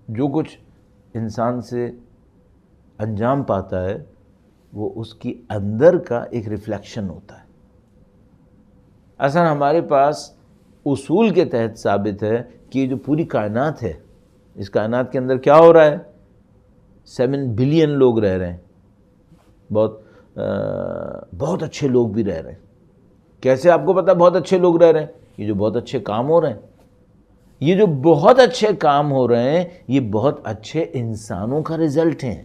جو کچھ انسان سے انجام پاتا ہے وہ اس کی اندر کا ایک ریفلیکشن ہوتا ہے. اصل ہمارے پاس اصول کے تحت ثابت ہے کہ یہ جو پوری کائنات ہے، اس کائنات کے اندر کیا ہو رہا ہے؟ 7 بلین لوگ رہ رہے ہیں، بہت اچھے لوگ بھی رہ رہے ہیں. کیسے آپ کو پتا بہت اچھے لوگ رہ رہے ہیں؟ یہ جو بہت اچھے کام ہو رہے ہیں، یہ جو بہت اچھے کام ہو رہے ہیں، یہ بہت اچھے انسانوں کا رزلٹ ہیں.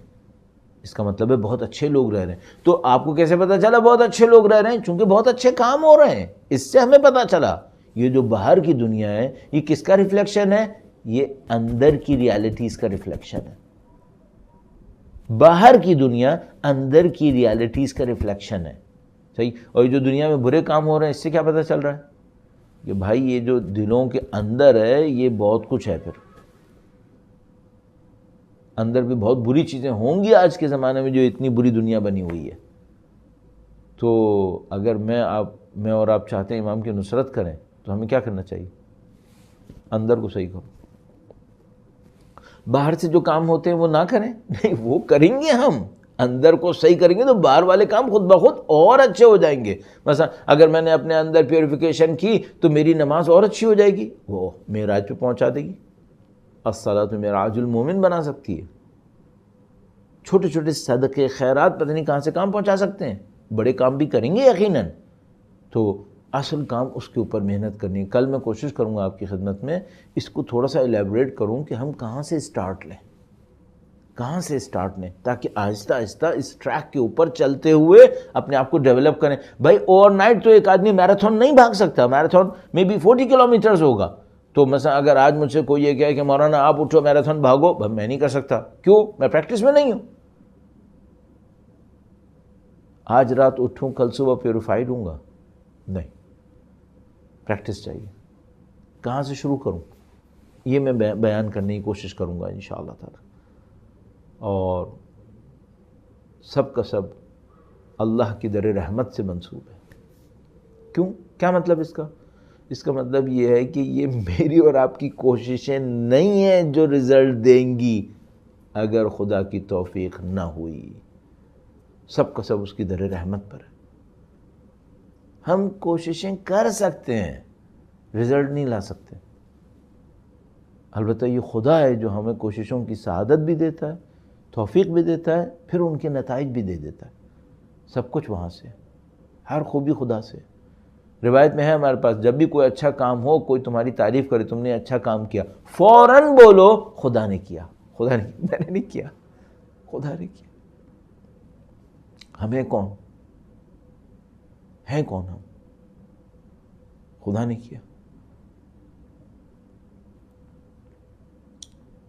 اس کا مطلب ہے بہت اچھے لوگ رہ رہے ہیں. تو آپ کو کیسے پتا چلا بہت اچھے لوگ رہ رہے ہیں؟ چونکہ بہت اچھے کام ہو رہے ہیں، اس سے ہمیں پتا چلا. یہ جو باہر کی دنیا ہے یہ کس کا ریفلیکشن ہے؟ یہ اندر کی ریالٹیز کا ریفلیکشن ہے. باہر کی دنیا اندر کی ریالٹیز کا ریفلیکشن ہے. صحیح. اور یہ جو دنیا میں برے کام ہو رہے ہیں، اس سے کیا پتا چل رہا ہے؟ کہ بھائی یہ جو دلوں کے اندر ہے یہ بہت کچھ ہے، پھر اندر بھی بہت بری چیزیں ہوں گی آج کے زمانے میں جو اتنی بری دنیا بنی ہوئی ہے. تو اگر میں اور آپ چاہتے ہیں امام کی نصرت کریں تو ہمیں کیا کرنا چاہیے؟ اندر کو صحیح کرو. باہر سے جو کام ہوتے ہیں وہ نہ کریں، نہیں وہ کریں گے. ہم اندر کو صحیح کریں گے تو باہر والے کام خود بخود اور اچھے ہو جائیں گے. مثلا اگر میں نے اپنے اندر پیوریفیکیشن کی تو میری نماز اور اچھی ہو جائے گی، وہ معراج پہ پہنچا دے گی. الصلاۃ معراج المومن بنا سکتی ہے. چھوٹے چھوٹے صدقے خیرات پتہ نہیں کہاں سے کام پہنچا سکتے ہیں. بڑے کام بھی کریں گے یقیناً. تو اصل کام اس کے اوپر محنت کرنی ہے. کل میں کوشش کروں گا آپ کی خدمت میں اس کو تھوڑا سا ایلیبریٹ کروں کہ ہم کہاں سے اسٹارٹ لیں، تاکہ آہستہ آہستہ اس ٹریک کے اوپر چلتے ہوئے اپنے آپ کو ڈیولپ کریں. بھائی اوور نائٹ تو ایک آدمی میراتھن نہیں بھاگ سکتا. میراتھن میں بھی 40 کلومیٹرز ہوگا. تو مثلا اگر آج مجھ سے کوئی یہ کہے کہ مولانا آپ اٹھو میراتھن بھاگو، میں نہیں کر سکتا. کیوں؟ میں پریکٹس میں نہیں ہوں. آج رات اٹھوں کل صبح پیوریفائیڈ ہوں گا؟ نہیں. پریکٹس چاہیے. کہاں سے شروع کروں؟ یہ میں بیان کرنے کی کوشش کروں گا انشاءاللہ تعالی. اور سب کا سب اللہ کی در رحمت سے منسوب ہے. کیوں؟ کیا مطلب اس کا؟ اس کا مطلب یہ ہے کہ یہ میری اور آپ کی کوششیں نہیں ہیں جو رزلٹ دیں گی اگر خدا کی توفیق نہ ہوئی. سب کا سب اس کی در رحمت پر ہے. ہم کوششیں کر سکتے ہیں، رزلٹ نہیں لا سکتے. البتہ یہ خدا ہے جو ہمیں کوششوں کی سعادت بھی دیتا ہے، توفیق بھی دیتا ہے، پھر ان کے نتائج بھی دے دیتا ہے. سب کچھ وہاں سے، ہر خوبی خدا سے. روایت میں ہے ہمارے پاس، جب بھی کوئی اچھا کام ہو، کوئی تمہاری تعریف کرے، تم نے اچھا کام کیا، فوراً بولو خدا نے کیا. خدا نے، میں نے نہیں کیا، خدا نے کیا. ہمیں کون ہیں؟ کون ہم؟ خدا نے کیا.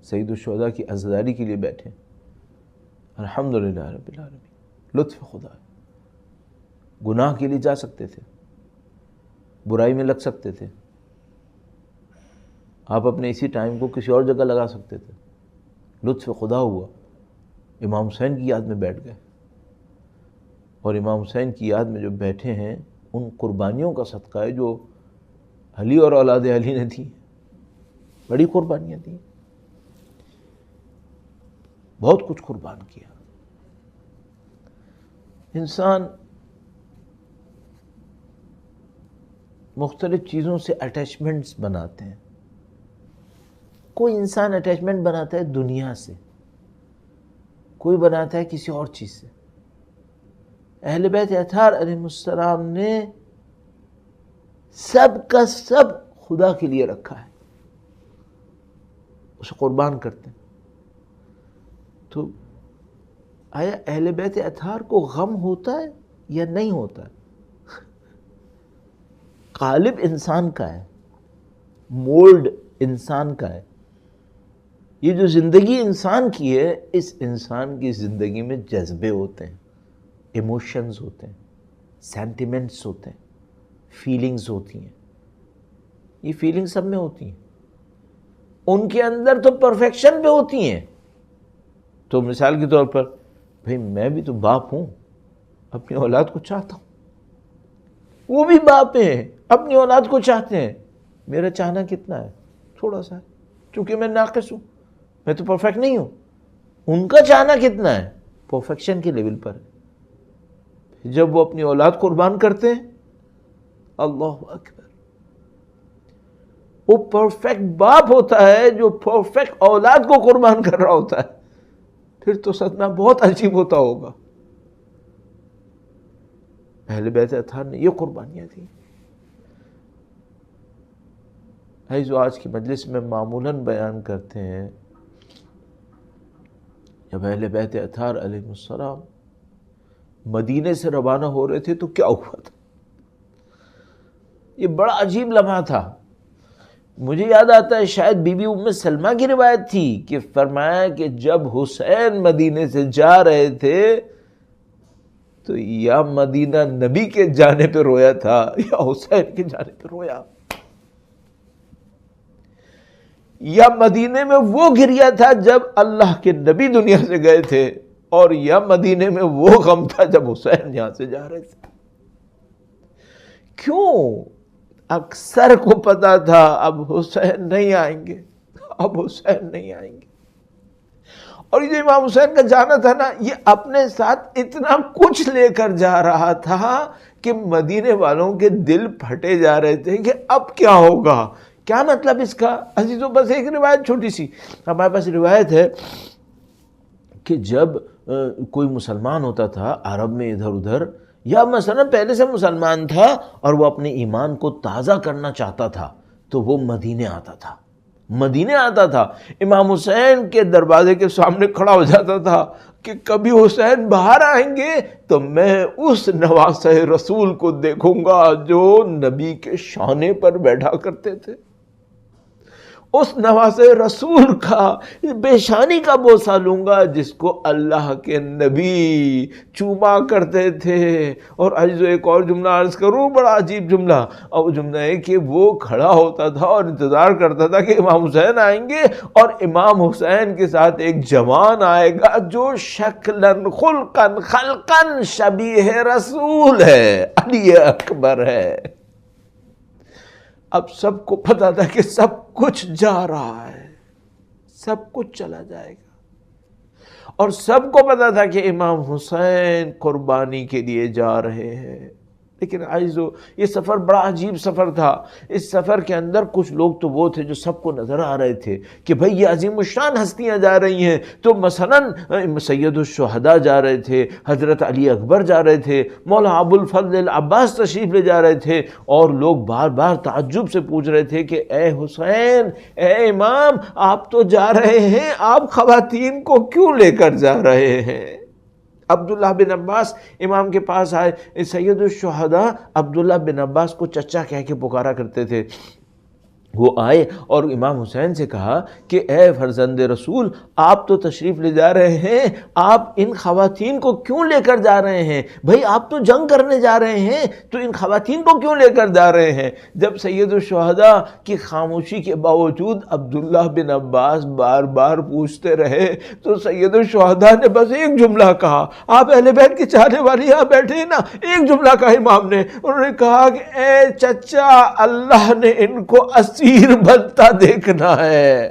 سید الشہداء کی عزاداری کے لیے بیٹھے، الحمدللہ رب العالمین، لطف خدا ہے. گناہ کے لیے جا سکتے تھے، برائی میں لگ سکتے تھے. آپ اپنے اسی ٹائم کو کسی اور جگہ لگا سکتے تھے. لطف خدا ہوا، امام حسین کی یاد میں بیٹھ گئے. اور امام حسین کی یاد میں جو بیٹھے ہیں، ان قربانیوں کا صدقہ ہے جو علی اور اولاد علی نے دی. بڑی قربانیاں دی، بہت کچھ قربان کیا. انسان مختلف چیزوں سے اٹیچمنٹس بناتے ہیں. کوئی انسان اٹیچمنٹ بناتا ہے دنیا سے، کوئی بناتا ہے کسی اور چیز سے. اہل بیت اطہار علیہ السلام نے سب کا سب خدا کے لیے رکھا ہے، اسے قربان کرتے ہیں. تو آیا اہل بیت اطہار کو غم ہوتا ہے یا نہیں ہوتا ہے؟ قالب انسان کا ہے، مولڈ انسان کا ہے. یہ جو زندگی انسان کی ہے، اس انسان کی زندگی میں جذبے ہوتے ہیں، ایموشنز ہوتے ہیں، سینٹیمنٹس ہوتے ہیں، فیلنگز ہوتی ہیں. یہ فیلنگ سب میں ہوتی ہیں. ان کے اندر تو پرفیکشن پہ ہوتی ہیں. تو مثال کے طور پر بھئی میں بھی تو باپ ہوں، اپنی اولاد کو چاہتا ہوں. وہ بھی باپ ہیں، اپنی اولاد کو چاہتے ہیں. میرا چاہنا کتنا ہے؟ تھوڑا سا ہے، چونکہ میں ناقص ہوں. میں تو پرفیکٹ نہیں ہوں. ان کا چاہنا کتنا ہے؟ پرفیکشن کے لیول پر. جب وہ اپنی اولاد قربان کرتے ہیں، اللہ اکبر، وہ پرفیکٹ باپ ہوتا ہے جو پرفیکٹ اولاد کو قربان کر رہا ہوتا ہے. پھر تو صدمہ بہت عجیب ہوتا ہوگا. اہل بیت اطہار نے یہ قربانیاں تھیں. جو آج کی مجلس میں معمولاً بیان کرتے ہیں، جب اہل بیت اطہار علیہ السلام مدینے سے روانہ ہو رہے تھے تو کیا ہوا تھا؟ یہ بڑا عجیب لمحہ تھا. مجھے یاد آتا ہے شاید بی بی ام سلمہ کی روایت تھی کہ فرمایا کہ جب حسین مدینے سے جا رہے تھے تو یا مدینہ نبی کے جانے پہ رویا تھا یا حسین کے جانے پہ رویا، یا مدینے میں وہ گریا تھا جب اللہ کے نبی دنیا سے گئے تھے، اور یا مدینے میں وہ غم تھا جب حسین یہاں سے جا رہے تھے. کیوں؟ اکثر کو پتا تھا اب حسین نہیں آئیں گے، اب حسین نہیں آئیں گے. اور یہ امام حسین کا جانا تھا نا، یہ اپنے ساتھ اتنا کچھ لے کر جا رہا تھا کہ مدینے والوں کے دل پھٹے جا رہے تھے کہ اب کیا ہوگا. کیا مطلب اس کا عزیزو؟ بس ایک روایت چھوٹی سی ہمارے پاس روایت ہے کہ جب کوئی مسلمان ہوتا تھا عرب میں ادھر ادھر، یا مثلا پہلے سے مسلمان تھا اور وہ اپنے ایمان کو تازہ کرنا چاہتا تھا، تو وہ مدینے آتا تھا. مدینے آتا تھا، امام حسین کے دروازے کے سامنے کھڑا ہو جاتا تھا کہ کبھی حسین باہر آئیں گے تو میں اس نواسہ رسول کو دیکھوں گا جو نبی کے شانے پر بیٹھا کرتے تھے. اس نواز رسول کا پیشانی کا بوسہ لوں گا جس کو اللہ کے نبی چوما کرتے تھے. اور عزیزو ایک اور جملہ عرض کروں، بڑا عجیب جملہ، اور وہ جملہ ہے کہ وہ کھڑا ہوتا تھا اور انتظار کرتا تھا کہ امام حسین آئیں گے، اور امام حسین کے ساتھ ایک جوان آئے گا جو شکلاً خلقاً خلقاً شبیہ رسول ہے، علی اکبر ہے. اب سب کو پتا تھا کہ سب کچھ جا رہا ہے، سب کچھ چلا جائے گا، اور سب کو پتا تھا کہ امام حسین قربانی کے لیے جا رہے ہیں. لیکن عزیزو یہ سفر بڑا عجیب سفر تھا. اس سفر کے اندر کچھ لوگ تو وہ تھے جو سب کو نظر آ رہے تھے کہ بھئی یہ عظیم الشان ہستیاں جا رہی ہیں. تو مثلاً سید الشہداء جا رہے تھے، حضرت علی اکبر جا رہے تھے، مولا ابو الفضل العباس تشریف لے جا رہے تھے، اور لوگ بار بار تعجب سے پوچھ رہے تھے کہ اے حسین، اے امام، آپ تو جا رہے ہیں، آپ خواتین کو کیوں لے کر جا رہے ہیں؟ عبداللہ بن عباس امام کے پاس آئے. سید الشہداء عبداللہ بن عباس کو چچا کہہ کے پکارا کرتے تھے. وہ آئے اور امام حسین سے کہا کہ اے فرزند رسول، آپ تو تشریف لے جا رہے ہیں، آپ ان خواتین کو کیوں لے کر جا رہے ہیں؟ بھئی آپ تو جنگ کرنے جا رہے ہیں، تو ان خواتین کو کیوں لے کر جا رہے ہیں؟ جب سید الشہداء کی خاموشی کے باوجود عبداللہ بن عباس بار بار پوچھتے رہے تو سید الشہداء نے بس ایک جملہ کہا. آپ اہل بیت کے چاہنے والی یہاں بیٹھے ہیں نا، ایک جملہ کہا امام نے. انہوں نے کہا کہ اے چچا، اللہ نے ان کو اسیر بنتا دیکھنا ہے،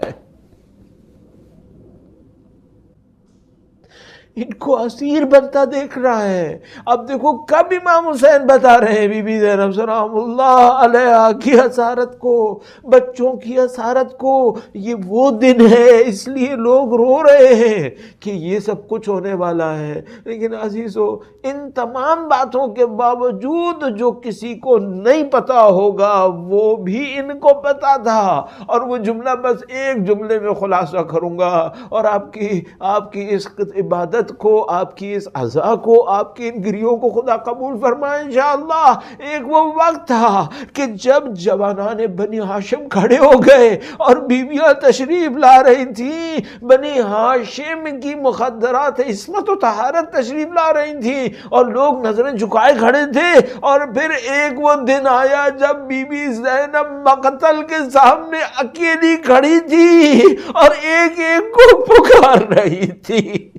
ان کو اسیر بنتا دیکھ رہا ہے. اب دیکھو کب امام حسین بتا رہے ہیں بی بی زینب سلام اللہ علیہا کی اسارت کو، بچوں کی اسارت کو. یہ وہ دن ہے، اس لیے لوگ رو رہے ہیں کہ یہ سب کچھ ہونے والا ہے. لیکن عزیزو ان تمام باتوں کے باوجود جو کسی کو نہیں پتا ہوگا وہ بھی ان کو پتا تھا. اور وہ جملہ بس ایک جملے میں خلاصہ کروں گا، اور آپ کی اس عبادت کو، آپ کی اس عزا کو، آپ کی ان گریوں کو خدا قبول فرمائے انشاءاللہ. ایک وہ وقت تھا کہ جب جوانان بنی ہاشم کھڑے ہو گئے اور بیویاں تشریف لا رہی تھیں، بنی ہاشم کی مخدرات عصمت و طہارت تشریف لا رہی تھیں، اور لوگ نظریں جھکائے کھڑے تھے. اور پھر ایک وہ دن آیا جب بی بی زینب مقتل کے سامنے اکیلی کھڑی تھی اور ایک ایک کو پکار رہی تھی.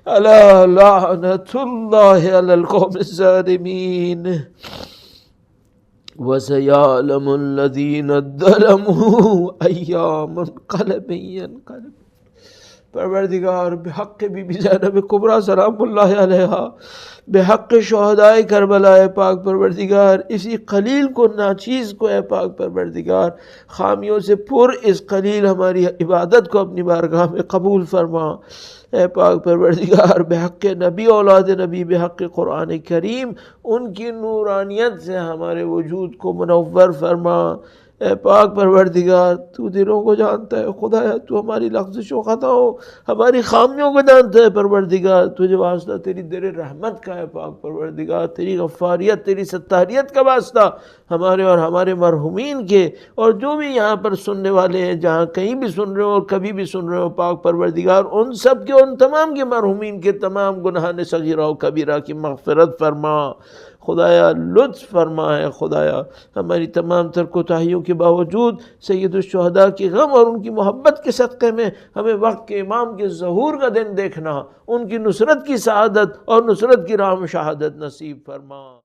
الا لعنت اللہ علی القوم الظالمین. وَسَيَعْلَمُ الَّذِينَ ظَلَمُوا أَيَّ مُنْقَلَبٍ يَنْقَلِبُونَ۔ پروردگار بحق بی بی زینب کبریٰ سلام اللہ علیہا، بحق شہدائے کربلا اے پاک پروردگار، اسی قلیل کو ناچیز کو اے پاک پروردگار خامیوں سے پر اس قلیل ہماری عبادت کو اپنی بارگاہ میں قبول فرما اے پاک پروردگار، بحق نبی اولاد نبی، بحق قرآن کریم، ان کی نورانیت سے ہمارے وجود کو منور فرما اے پاک پروردگار۔ تو دلوں کو جانتا ہے خدایا، تو ہماری لغزش و خطاؤں، ہماری خامیوں کو جانتا ہے پروردگار۔ تجھے واسطہ تیری در رحمت کا ہے پاک پروردگار، تیری غفاریت، تیری ستاریت کا واسطہ ہمارے اور ہمارے مرحومین کے، اور جو بھی یہاں پر سننے والے ہیں، جہاں کہیں بھی سن رہے ہو اور کبھی بھی سن رہے ہو پاک پروردگار، ان سب کے، ان تمام کے مرحومین کے تمام گناہان صغیرہ و کبیرہ کی مغفرت فرما خدایا، لطف فرما ہے خدایا۔ ہماری تمام تر کوتاہیوں کے باوجود سید الشہداء کی غم اور ان کی محبت کے صدقے میں ہمیں وقت کے امام کے ظہور کا دن دیکھنا، ان کی نصرت کی سعادت اور نصرت کی راہ میں شہادت نصیب فرما۔